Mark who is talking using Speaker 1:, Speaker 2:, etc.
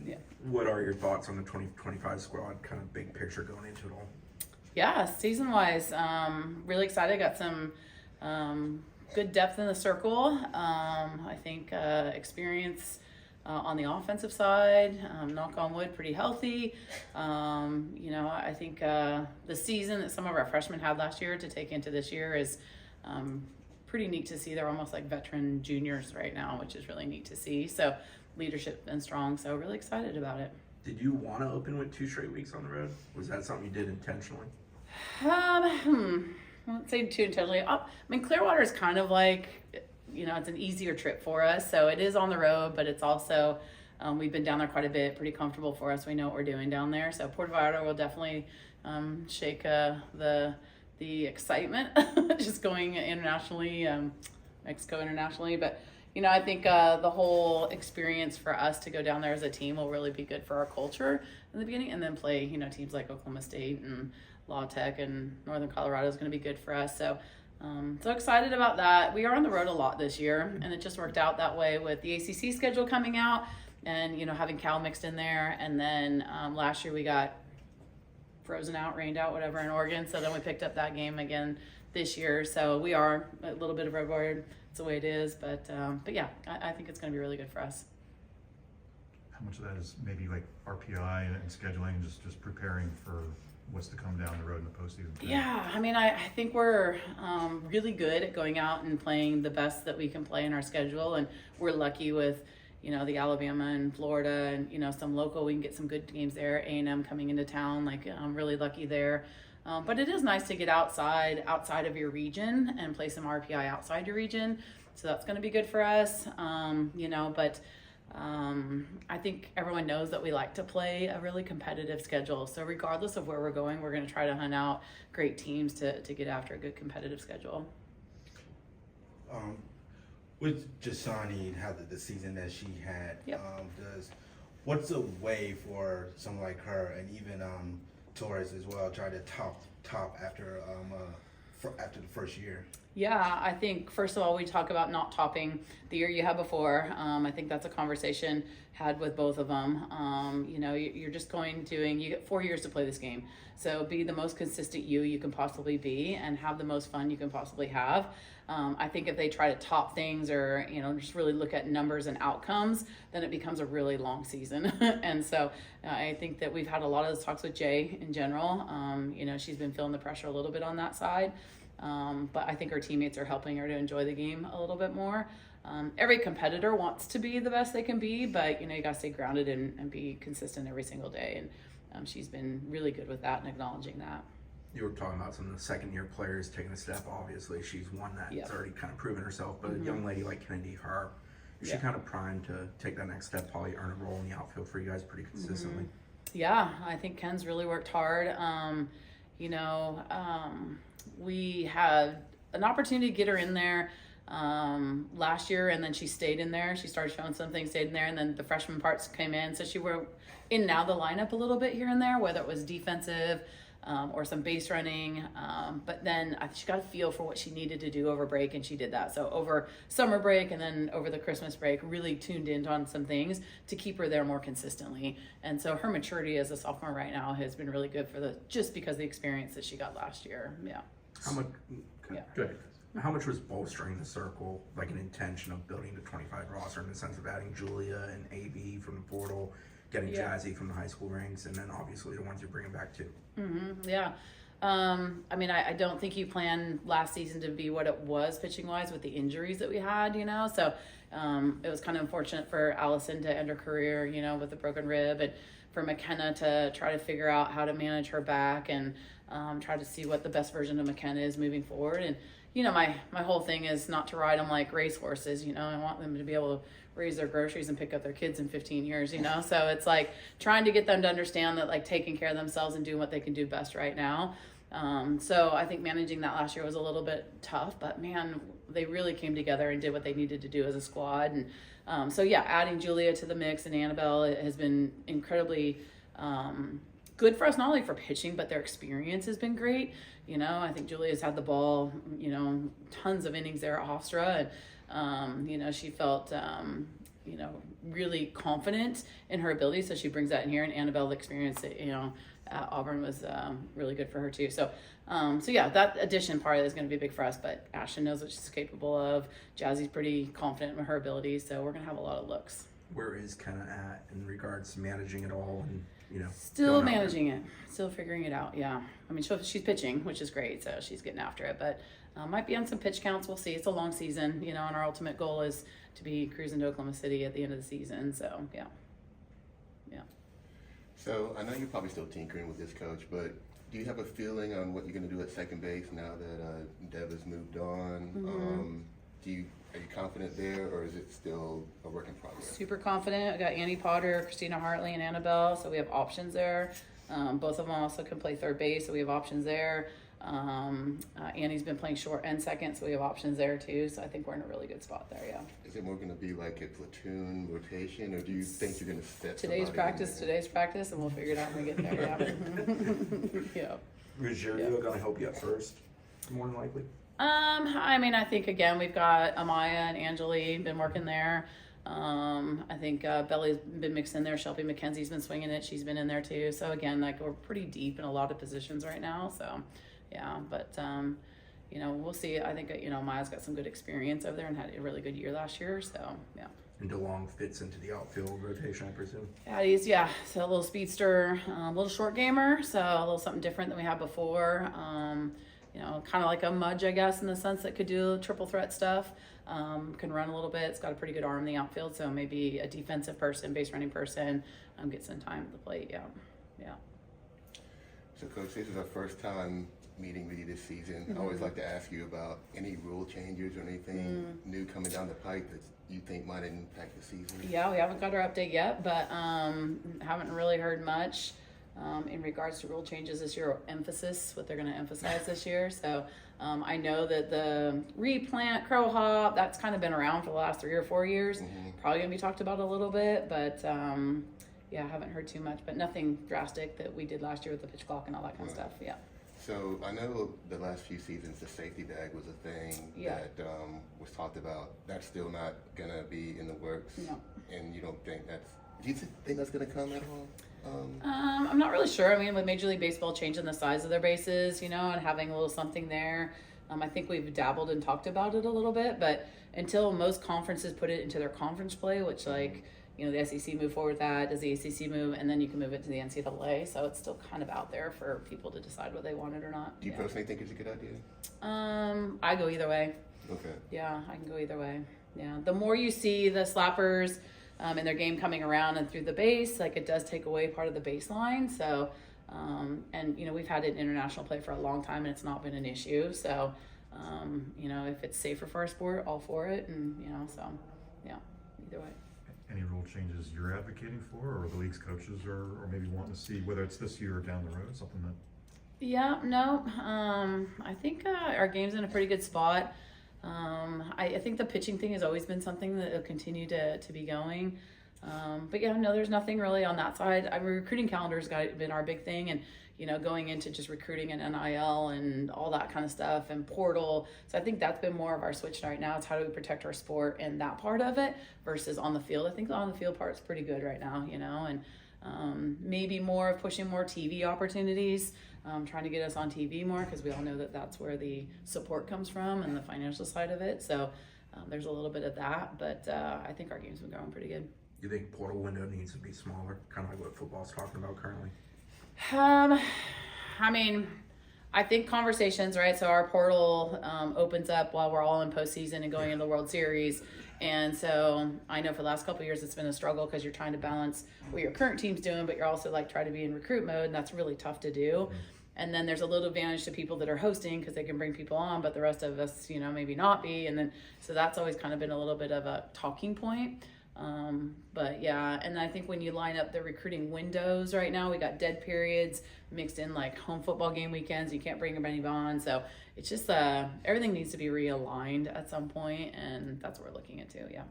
Speaker 1: Yeah.
Speaker 2: What are your thoughts on the 2025 squad, kind of big picture going into it all?
Speaker 1: Yeah, season-wise, really excited. Got some good depth in the circle. I think experience on the offensive side, knock on wood, pretty healthy. I think the season that some of our freshmen had last year to take into this year is pretty neat to see. They're almost like veteran juniors right now, which is really neat to see. So leadership's been strong, so really excited about it.
Speaker 2: Did you want to open with 2 straight weeks on the road? Was that something you did intentionally?
Speaker 1: I won't say too intentionally. Clearwater is kind of like, it's an easier trip for us. So it is on the road, but it's also, we've been down there quite a bit, pretty comfortable for us. We know what we're doing down there. So Puerto Vallarta will definitely shake the excitement just going internationally, Mexico internationally. But, I think the whole experience for us to go down there as a team will really be good for our culture in the beginning, and then play, teams like Oklahoma State and La Tech and Northern Colorado is going to be good for us. So excited about that. We are on the road a lot this year, and it just worked out that way with the ACC schedule coming out and, having Cal mixed in there. And then last year we got frozen out, rained out, whatever in Oregon. So then we picked up that game again this year. So we are a little bit of road warrior. It's the way it is. But yeah, I think it's going to be really good for us.
Speaker 3: How much of that is maybe like RPI and scheduling, just preparing for what's to come down the road in the postseason?
Speaker 1: Yeah, I think we're really good at going out and playing the best that we can play in our schedule, and we're lucky with, the Alabama and Florida and, some local, we can get some good games there. A&M coming into town, I'm really lucky there. But it is nice to get outside of your region and play some RPI outside your region. So that's going to be good for us, but I think everyone knows that we like to play a really competitive schedule. So regardless of where we're going, we're going to try to hunt out great teams to get after a good competitive schedule.
Speaker 4: With Jasani, how the season that she had,
Speaker 1: Yep.
Speaker 4: What's a way for someone like her and even Torres as well try to top after the first year?
Speaker 1: Yeah, I think first of all, we talk about not topping the year you had before. I think that's a conversation had with both of them. You're just you get 4 years to play this game. So be the most consistent you can possibly be and have the most fun you can possibly have. I think if they try to top things or, just really look at numbers and outcomes, then it becomes a really long season. And so I think that we've had a lot of those talks with Jay in general. She's been feeling the pressure a little bit on that side. But I think her teammates are helping her to enjoy the game a little bit more. Every competitor wants to be the best they can be, but you got to stay grounded and be consistent every single day. And she's been really good with that and acknowledging that.
Speaker 2: You were talking about some of the second-year players taking a step. Obviously, she's one that's
Speaker 1: Yep.
Speaker 2: already kind of proven herself. But
Speaker 1: Mm-hmm.
Speaker 2: a young lady like Kennedy Harp, is she
Speaker 1: Yeah.
Speaker 2: kind of primed to take that next step, probably earn a role in the outfield for you guys pretty consistently?
Speaker 1: Yeah, I think Ken's really worked hard. We had an opportunity to get her in there last year, and then she stayed in there. She started showing some things, stayed in there, and then the freshman parts came in. So she were in now the lineup a little bit here and there, whether it was defensive or some base running. But then she got a feel for what she needed to do over break, and she did that. So over summer break and then over the Christmas break, really tuned in on some things to keep her there more consistently. And so her maturity as a sophomore right now has been really good just because of the experience that she got last year. Yeah.
Speaker 2: How much?
Speaker 1: Yeah.
Speaker 2: Go ahead. How much was bolstering the circle, like an intention of building the 25 roster in the sense of adding Julia and AB from the portal, getting
Speaker 1: Yeah.
Speaker 2: Jazzy from the high school ranks, and then obviously the ones you're bringing back too?
Speaker 1: Mm-hmm. Yeah. I don't think you planned last season to be what it was pitching wise with the injuries that we had, So it was kind of unfortunate for Allison to end her career, with a broken rib, and for McKenna to try to figure out how to manage her back and try to see what the best version of McKenna is moving forward. And, my whole thing is not to ride them like racehorses, I want them to be able to raise their groceries and pick up their kids in 15 years, So it's like trying to get them to understand that like taking care of themselves and doing what they can do best right now. So I think managing that last year was a little bit tough, but man, they really came together and did what they needed to do as a squad. And so yeah, adding Julia to the mix and Annabelle has been incredibly good for us, not only for pitching, but their experience has been great. I think Julia's had the ball, tons of innings there at Hofstra, and she felt really confident in her ability. So she brings that in here, and Annabelle experience, at Auburn was really good for her too. So yeah, that addition part is going to be big for us, but Ashton knows what she's capable of. Jazzy's pretty confident in her abilities, so we're going to have a lot of looks.
Speaker 2: Where is Kenna at in regards to managing it all and,
Speaker 1: Still
Speaker 2: going out there?
Speaker 1: managing it, still figuring it out. Yeah, I mean, she's pitching, which is great, so she's getting after it, but might be on some pitch counts. We'll see. It's a long season, and our ultimate goal is to be cruising to Oklahoma City at the end of the season. So yeah.
Speaker 5: So I know you're probably still tinkering with this, Coach, but do you have a feeling on what you're going to do at second base now that Deb has moved on?
Speaker 1: Mm-hmm.
Speaker 5: Are you confident there, or is it still a work in progress?
Speaker 1: Super confident. I got Annie Potter, Christina Hartley, and Annabelle, so we have options there. Both of them also can play third base, so we have options there. Annie's been playing short and second, so we have options there too. So I think we're in a really good spot there. Yeah.
Speaker 5: Is it more going to be like a platoon rotation, or do you think you're going to set
Speaker 1: Today's
Speaker 5: somebody in there?
Speaker 1: practice, and we'll figure it out when we get there. Yeah. Yeah.
Speaker 2: Is Jerry going to help you at first, more than likely?
Speaker 1: I mean, I think again we've got Amaya and Angeli been working there. I think Belly's been mixed in there. Shelby McKenzie's been swinging it. She's been in there too. So again, we're pretty deep in a lot of positions right now. So yeah, but we'll see. I think Amaya's got some good experience over there and had a really good year last year. So yeah.
Speaker 2: And DeLong fits into the outfield rotation, I presume.
Speaker 1: Yeah. So a little speedster, a little short gamer. So a little something different than we had before. Kind of like a Mudge, I guess, in the sense that could do triple threat stuff. Can run a little bit. It's got a pretty good arm in the outfield, so maybe a defensive person, base running person, get some time at the plate. Yeah.
Speaker 5: So, Coach, this is our first time meeting with you this season.
Speaker 1: Mm-hmm.
Speaker 5: I always like to ask you about any rule changes or anything new coming down the pipe that you think might impact the season.
Speaker 1: Yeah, we haven't got our update yet, but haven't really heard much in regards to rule changes this year, or emphasis, what they're going to emphasize this year. So I know that the replant, crow hop, that's kind of been around for the last 3 or 4 years. Probably going to be talked about a little bit, but yeah, I haven't heard too much, but nothing drastic that we did last year with the pitch clock and all that kind of stuff. Yeah.
Speaker 5: So I know the last few seasons the safety bag was a thing that was talked about. That's still not gonna be in the works.
Speaker 1: No.
Speaker 5: And you don't think do you think that's gonna come at all?
Speaker 1: I'm not really sure. I mean, with Major League Baseball changing the size of their bases, and having a little something there, I think we've dabbled and talked about it a little bit, but until most conferences put it into their conference play, which the SEC move forward with that, does the ACC move, and then you can move it to the NCAA. So it's still kind of out there for people to decide whether they want it or not.
Speaker 5: Do you personally think it's a good idea?
Speaker 1: I go either way.
Speaker 5: Okay.
Speaker 1: Yeah, I can go either way. Yeah, the more you see the slappers in their game coming around and through the base, it does take away part of the baseline. So, and we've had it in international play for a long time, and it's not been an issue. So, if it's safer for our sport, all for it, and so yeah, either way.
Speaker 3: Any rule changes you're advocating for, or the league's coaches are maybe wanting to see, whether it's this year or down the road, something that?
Speaker 1: Yeah, no, I think our game's in a pretty good spot. I think the pitching thing has always been something that will continue to be going. But yeah, no, there's nothing really on that side. Recruiting calendar's been our big thing, and going into just recruiting and NIL and all that kind of stuff and portal. So I think that's been more of our switch right now. It's how do we protect our sport and that part of it versus on the field. I think the on the field part's pretty good right now, and maybe more of pushing more TV opportunities, trying to get us on TV more, because we all know that that's where the support comes from and the financial side of it. So there's a little bit of that, but I think our game's been going pretty good.
Speaker 2: You think portal window needs to be smaller, kind of like what football's talking about currently?
Speaker 1: I mean, I think conversations, right? So our portal opens up while we're all in postseason and going into the World Series. And so I know for the last couple of years it's been a struggle because you're trying to balance what your current team's doing, but you're also trying to be in recruit mode, and that's really tough to do. And then there's a little advantage to people that are hosting because they can bring people on, but the rest of us, maybe not be. And then, so that's always kind of been a little bit of a talking point. But yeah, and I think when you line up the recruiting windows right now, we got dead periods mixed in home football game weekends. You can't bring anybody on. So it's just, everything needs to be realigned at some point, and that's what we're looking into. Yeah.